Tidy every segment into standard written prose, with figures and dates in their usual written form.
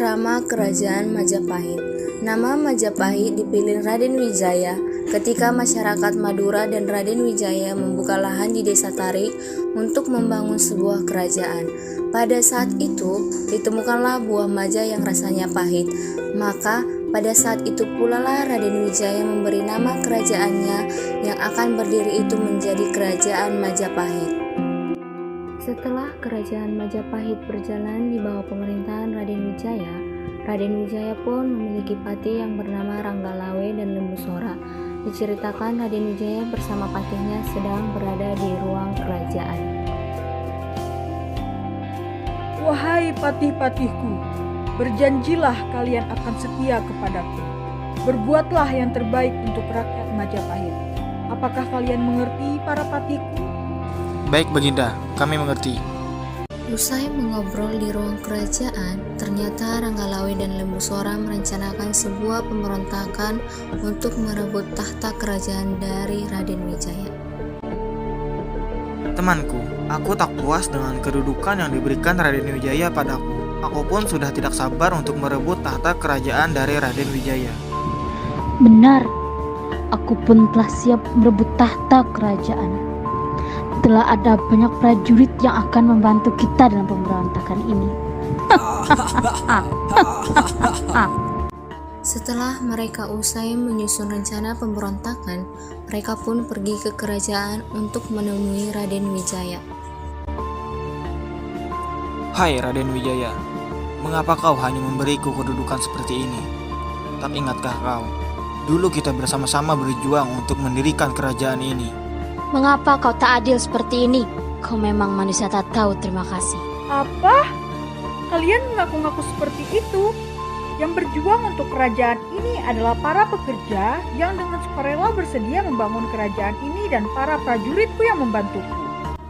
Rama Kerajaan Majapahit. Nama Majapahit dipilih Raden Wijaya ketika masyarakat Madura dan Raden Wijaya membuka lahan di desa Tarik untuk membangun sebuah kerajaan. Pada saat itu ditemukanlah buah maja yang rasanya pahit. Maka pada saat itu pula lah Raden Wijaya memberi nama kerajaannya yang akan berdiri itu menjadi Kerajaan Majapahit. Setelah Kerajaan Majapahit berjalan di bawah pemerintahan Raden Wijaya pun memiliki patih yang bernama Ranggalawe dan Lembusora. Diceritakan Raden Wijaya bersama patihnya sedang berada di ruang kerajaan. Wahai patih-patihku, berjanjilah kalian akan setia kepadaku. Berbuatlah yang terbaik untuk rakyat Majapahit. Apakah kalian mengerti para patihku? Baik Baginda, kami mengerti. Usai mengobrol di ruang kerajaan, ternyata Ranggalawe dan Lembusora merencanakan sebuah pemberontakan untuk merebut tahta kerajaan dari Raden Wijaya. Temanku, aku tak puas dengan kedudukan yang diberikan Raden Wijaya padaku. Aku pun sudah tidak sabar untuk merebut tahta kerajaan dari Raden Wijaya. Benar, aku pun telah siap merebut tahta kerajaan. Telah ada banyak prajurit yang akan membantu kita dalam pemberontakan ini. Setelah mereka usai menyusun rencana pemberontakan, mereka pun pergi ke kerajaan untuk menemui Raden Wijaya. Hai Raden Wijaya, mengapa kau hanya memberiku kedudukan seperti ini? Tak ingatkah kau, dulu kita bersama-sama berjuang untuk mendirikan kerajaan ini. Mengapa kau tak adil seperti ini? Kau memang manusia tak tahu terima kasih. Apa? Kalian mengaku-ngaku seperti itu? Yang berjuang untuk kerajaan ini adalah para pekerja yang dengan sukarela bersedia membangun kerajaan ini dan para prajuritku yang membantuku.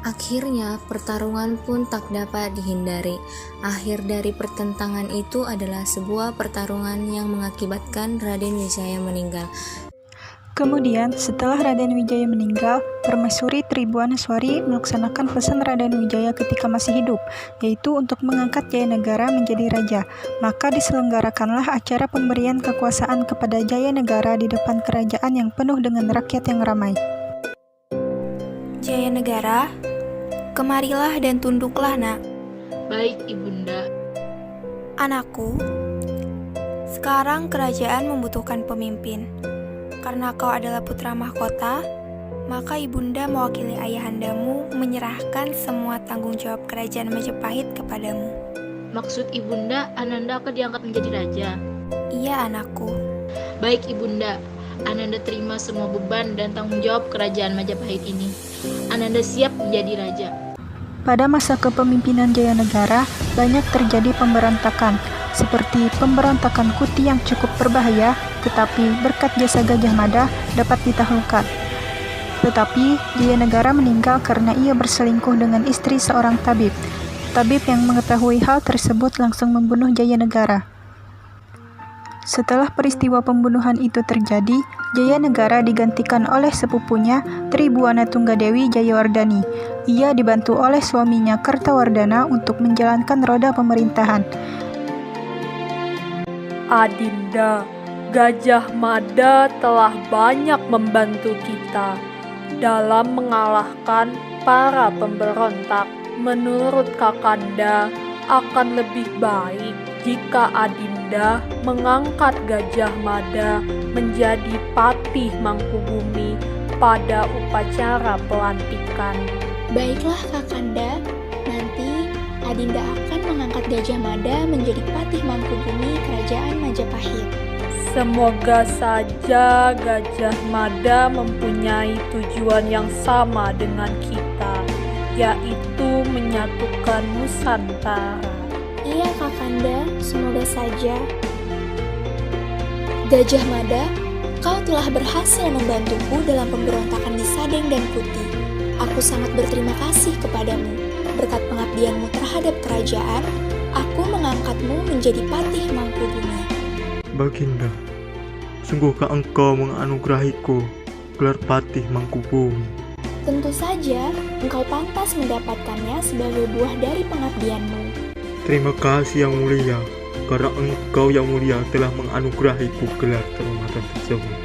Akhirnya pertarungan pun tak dapat dihindari. Akhir dari pertentangan itu adalah sebuah pertarungan yang mengakibatkan Raden Wijaya meninggal. Kemudian, setelah Raden Wijaya meninggal, Permaisuri Tribuaneswari melaksanakan pesan Raden Wijaya ketika masih hidup, yaitu untuk mengangkat Jayanegara menjadi raja. Maka diselenggarakanlah acara pemberian kekuasaan kepada Jayanegara di depan kerajaan yang penuh dengan rakyat yang ramai. Jayanegara, kemarilah dan tunduklah, nak. Baik, Ibunda. Anakku, sekarang kerajaan membutuhkan pemimpin. Karena kau adalah putra mahkota, maka ibunda mewakili ayahandamu menyerahkan semua tanggung jawab kerajaan Majapahit kepadamu. Maksud Ibunda, Ananda akan diangkat menjadi raja? Iya, anakku. Baik, Ibunda. Ananda terima semua beban dan tanggung jawab kerajaan Majapahit ini. Ananda siap menjadi raja. Pada masa kepemimpinan Jayanegara, banyak terjadi pemberontakan, seperti pemberontakan Kuti yang cukup berbahaya, tetapi berkat jasa Gajah Mada dapat ditaklukkan. Tetapi Jayanegara meninggal karena ia berselingkuh dengan istri seorang tabib. Tabib yang mengetahui hal tersebut langsung membunuh Jayanegara. Setelah peristiwa pembunuhan itu terjadi, Jayanegara digantikan oleh sepupunya Tribuana Tunggadewi Jayawardhani. Ia dibantu oleh suaminya Kertawardhana untuk menjalankan roda pemerintahan. Adinda, Gajah Mada telah banyak membantu kita dalam mengalahkan para pemberontak. Menurut Kakanda, akan lebih baik jika Adinda mengangkat Gajah Mada menjadi Patih Mangkubumi pada upacara pelantikan. Baiklah, Kakanda. Nanti Adinda akan mengangkat Gajah Mada menjadi Patih Mangkubumi Kerajaan Majapahit. Semoga saja Gajah Mada mempunyai tujuan yang sama dengan kita, yaitu menyatukan Nusantara. Iya, Kakanda, semoga saja. Gajah Mada, kau telah berhasil membantuku dalam pemberontakan di Sadeng dan Kuti. Aku sangat berterima kasih kepadamu. Berkat pengabdianmu terhadap kerajaan, aku mengangkatmu menjadi Patih Mangkubumi. Baginda, sungguhkah engkau menganugerahiku gelar Patih Mangkubumi? Tentu saja, engkau pantas mendapatkannya sebagai buah dari pengabdianmu. Terima kasih yang mulia. karena Engkau yang mulia telah menganugerahiku gelar kehormatan tersebut.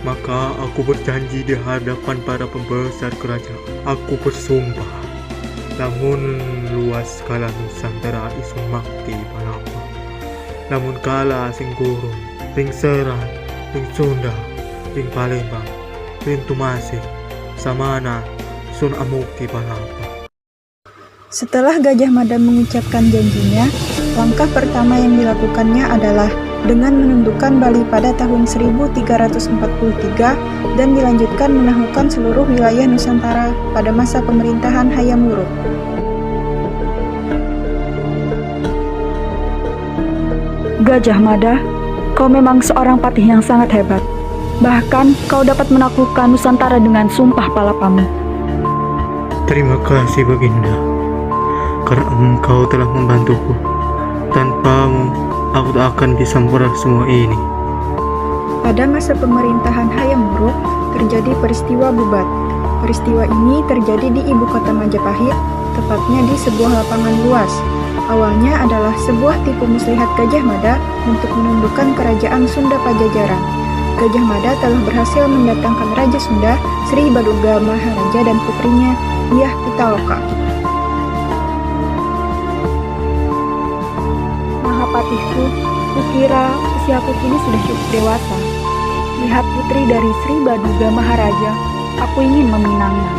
Maka aku berjanji di hadapan para pembesar kerajaan. Aku bersumpah, lamun luas kala Nusantara iso makti panapa. Lamun kala sing gurun, ring Serat, ring Sunda, ring Palembang, ring Tumasik, Samana, sun amuki panapa. Setelah Gajah Mada mengucapkan janjinya, langkah pertama yang dilakukannya adalah dengan menundukkan Bali pada tahun 1343 dan dilanjutkan menaklukkan seluruh wilayah Nusantara pada masa pemerintahan Hayam Wuruk. Gajah Mada, kau memang seorang patih yang sangat hebat. Bahkan kau dapat menaklukkan Nusantara dengan sumpah palapamu. Terima kasih Baginda, karena Engkau telah membantuku. Tanpamu, aku tak akan bisa meraih semua ini. Pada masa pemerintahan Hayam Wuruk, terjadi peristiwa Bubat. Peristiwa ini terjadi di ibu kota Majapahit, tepatnya di sebuah lapangan luas. Awalnya adalah sebuah tipu muslihat Gajah Mada untuk menundukkan kerajaan Sunda Pajajaran. Gajah Mada telah berhasil mendatangkan Raja Sunda, Sri Baduga Maharaja dan putrinya, Dyah Pitaloka. Mahapatihku, kukira usiaku kini sudah cukup dewasa. Lihat putri dari Sri Baduga Maharaja, aku ingin meminangnya.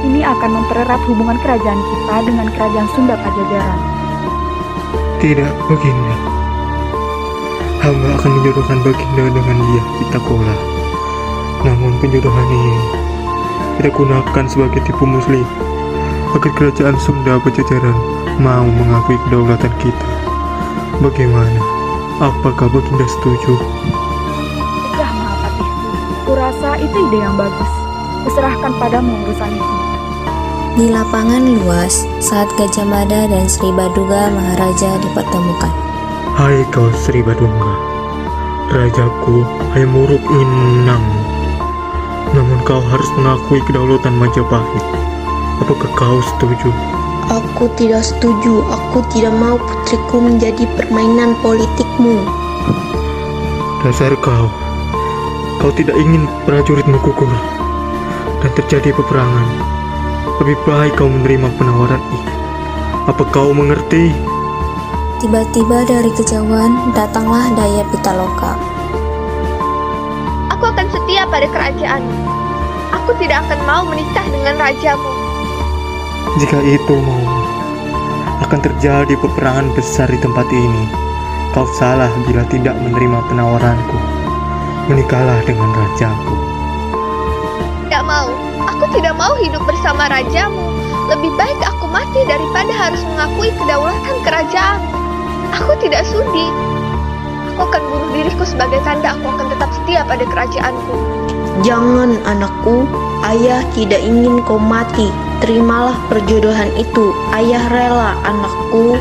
Ini akan mempererat hubungan kerajaan kita dengan kerajaan Sunda Pajajaran. Tidak, Baginda. Hamba akan menjodohkan Baginda dengan Dyah Pitaloka. Namun penjodohan ini kita gunakan sebagai tipu muslim agar kerajaan Sunda Pajajaran mau mengakui kedaulatan kita. Bagaimana? Apakah Baginda setuju? Baiklah Mahapatihku, kurasa itu ide yang bagus. Kuserahkan padamu urusan itu. Di lapangan luas, saat Gajah Mada dan Sri Baduga Maharaja dipertemukan. Hai kau Sri Baduga, rajaku Hayam Wuruk ingin menangmu. Namun kau harus mengakui kedaulatan Majapahit. Apakah kau setuju? Aku tidak setuju. Aku tidak mau putriku menjadi permainan politikmu. Dasar kau tidak ingin prajuritmu gugur dan terjadi peperangan. Lebih baik kau menerima penawaran ini. Apa kau mengerti? Tiba-tiba dari kejauhan datanglah Dyah Pitaloka. Aku akan setia pada kerajaan. Aku tidak akan mau menikah dengan rajamu. Jika itu mau, akan terjadi peperangan besar di tempat ini. Kau salah bila tidak menerima penawaranku. Menikahlah dengan rajaku. Tidak mau. Aku tidak mau hidup bersama rajamu. Lebih baik aku mati daripada harus mengakui kedaulatan kerajaan. Aku tidak sudi. Aku akan bunuh diriku sebagai tanda aku akan tetap setia pada kerajaanku. Jangan anakku, ayah tidak ingin kau mati. Terimalah perjodohan itu, ayah rela anakku.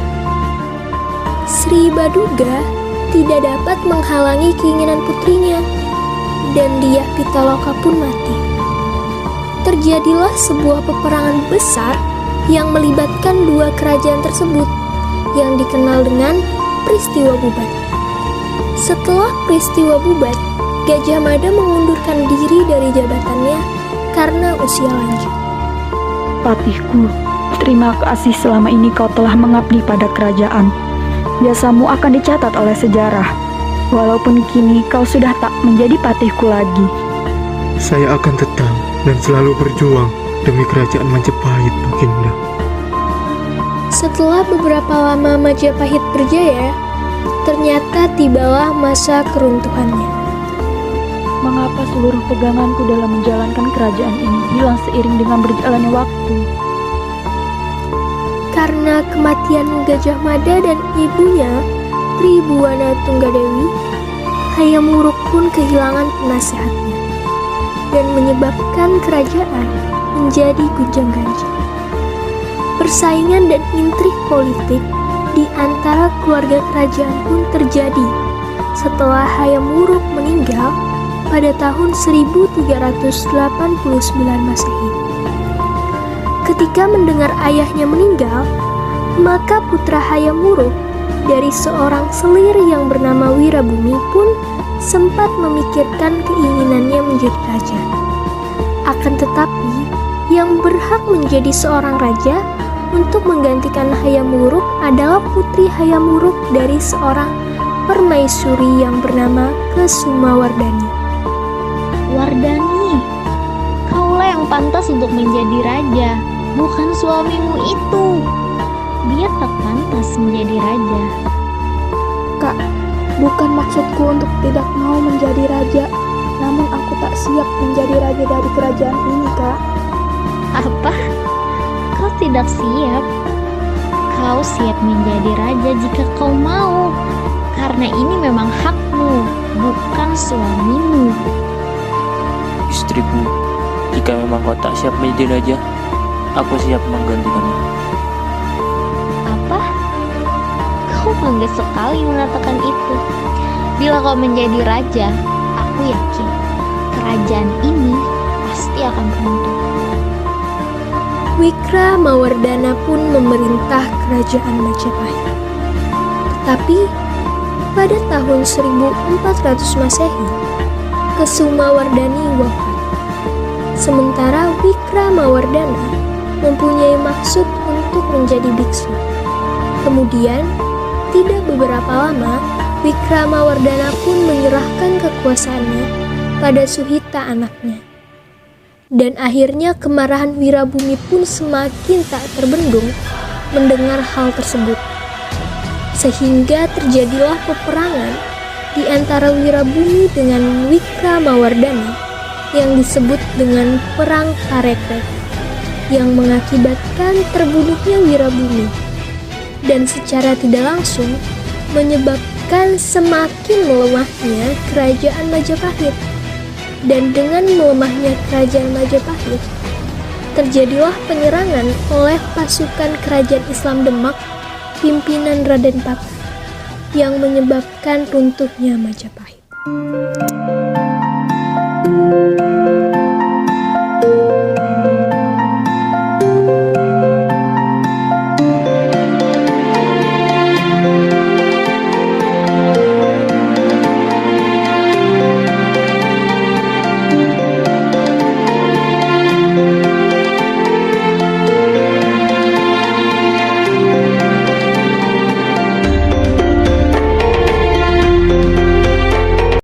Sri Baduga tidak dapat menghalangi keinginan putrinya, dan Dyah Pitaloka pun mati. Terjadilah sebuah peperangan besar yang melibatkan dua kerajaan tersebut, yang dikenal dengan peristiwa Bubat. Setelah peristiwa Bubat, Gajah Mada mengundurkan diri dari jabatannya karena usia lanjut. Patihku, terima kasih selama ini kau telah mengabdi pada kerajaan. Jasamu akan dicatat oleh sejarah. Walaupun kini kau sudah tak menjadi patihku lagi. Saya akan tetap dan selalu berjuang demi kerajaan Majapahit, Baginda. Setelah beberapa lama Majapahit berjaya, ternyata tibalah masa keruntuhannya. Mengapa seluruh peganganku dalam menjalankan kerajaan ini hilang seiring dengan berjalannya waktu? Karena kematian Gajah Mada dan ibunya, Tribhuwana Tunggadewi, Hayam Wuruk pun kehilangan penasehatnya dan menyebabkan kerajaan menjadi gunjang-ganjing. Persaingan dan intrik politik di antara keluarga kerajaan pun terjadi setelah Hayam Wuruk meninggal pada tahun 1389 Masehi. Ketika mendengar ayahnya meninggal, maka putra Hayam Wuruk dari seorang selir yang bernama Wirabumi pun sempat memikirkan keinginannya menjadi raja. Akan tetapi, yang berhak menjadi seorang raja untuk menggantikan Hayam Wuruk adalah putri Hayam Wuruk dari seorang permaisuri yang bernama Kesumawardhani. Wardani, kaulah yang pantas untuk menjadi raja, bukan suamimu itu. Dia tak pantas menjadi raja. Kak, bukan maksudku untuk tidak mau menjadi raja, namun aku tak siap menjadi raja dari kerajaan ini, Kak. Apa? Kau tidak siap? Kau siap menjadi raja jika kau mau, karena ini memang hakmu, bukan suamimu. Istriku, jika memang kau tak siap menjadi raja, aku siap menggantikanmu. Apa? Kau bangga sekali mengatakan itu. Bila kau menjadi raja, aku yakin kerajaan ini pasti akan runtuh. Wikramawardhana pun memerintah kerajaan Majapahit. Tetapi pada tahun 1400 Masehi, Kesumawardhani wafat. Sementara Wikramawardhana mempunyai maksud untuk menjadi biksu. Kemudian, tidak beberapa lama, Wikramawardhana pun menyerahkan kekuasaannya pada Suhita anaknya. Dan akhirnya kemarahan Wirabumi pun semakin tak terbendung mendengar hal tersebut. Sehingga terjadilah peperangan di antara Wirabumi dengan Wikramawardhana yang disebut dengan Perang Karekrek, yang mengakibatkan terbunuhnya Wirabumi dan secara tidak langsung menyebabkan semakin melemahnya kerajaan Majapahit. Dan dengan melemahnya kerajaan Majapahit, terjadilah penyerangan oleh pasukan kerajaan Islam Demak pimpinan Raden Patah yang menyebabkan runtuhnya Majapahit.